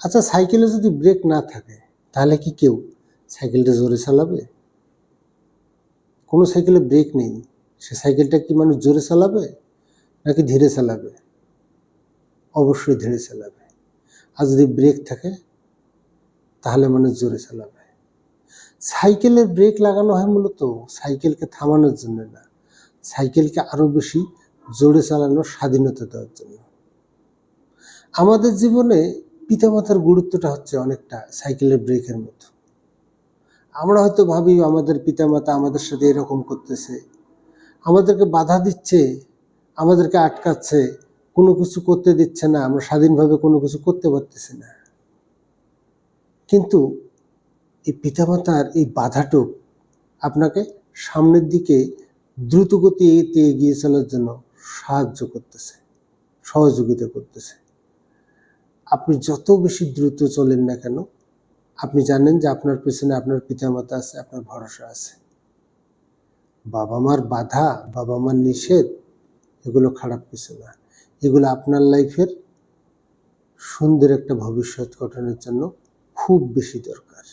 আচ্ছা, সাইকেলে যদি ব্রেক না থাকে তাহলে কি কেউ সাইকেলটা জোরে চালাবে? কোনো সাইকেলে ব্রেক নেই, সে সাইকেলটা কি মানুষ জোরে চালাবে নাকি ধীরে চালাবে? অবশ্যই ধীরে চালাবে। আর যদি ব্রেক থাকে তাহলে মানুষ জোরে চালাবে। সাইকেলের ব্রেক লাগানো হয় মূলত সাইকেলকে থামানোর জন্য না, সাইকেলকে আরো বেশি জোরে চালানোর স্বাধীনতা দেওয়ার জন্য। আমাদের জীবনে পিতামাতার গুরুত্বটা হচ্ছে অনেকটা সাইকেলের ব্রেকের মতো। আমরা হয়তো ভাবি আমাদের পিতামাতা আমাদের সাথে এরকম করতেছে, আমাদেরকে বাধা দিচ্ছে, আমাদেরকে আটকাচ্ছে, কোনো কিছু করতে দিচ্ছে না, আমরা স্বাধীনভাবে কোনো কিছু করতে পারতেছি না। কিন্তু এই পিতামাতার এই বাধাটুক আপনাকে সামনের দিকে দ্রুত গতিতে এগিয়ে চলার জন্য সাহায্য করতেছে, সহযোগিতা করতেছে। আপনি যত বেশি দ্রুত চলেন না কেন, আপনি জানেন যে আপনার পেছনে আপনার পিতামাতা আছে, আপনার ভরসা আছে। বাবা মার বাধা, বাবা মার নিষেধ, এগুলো খারাপ কিছু না, এগুলো আপনার লাইফের সুন্দর একটা ভবিষ্যৎ গঠনের জন্য খুব বেশি দরকার।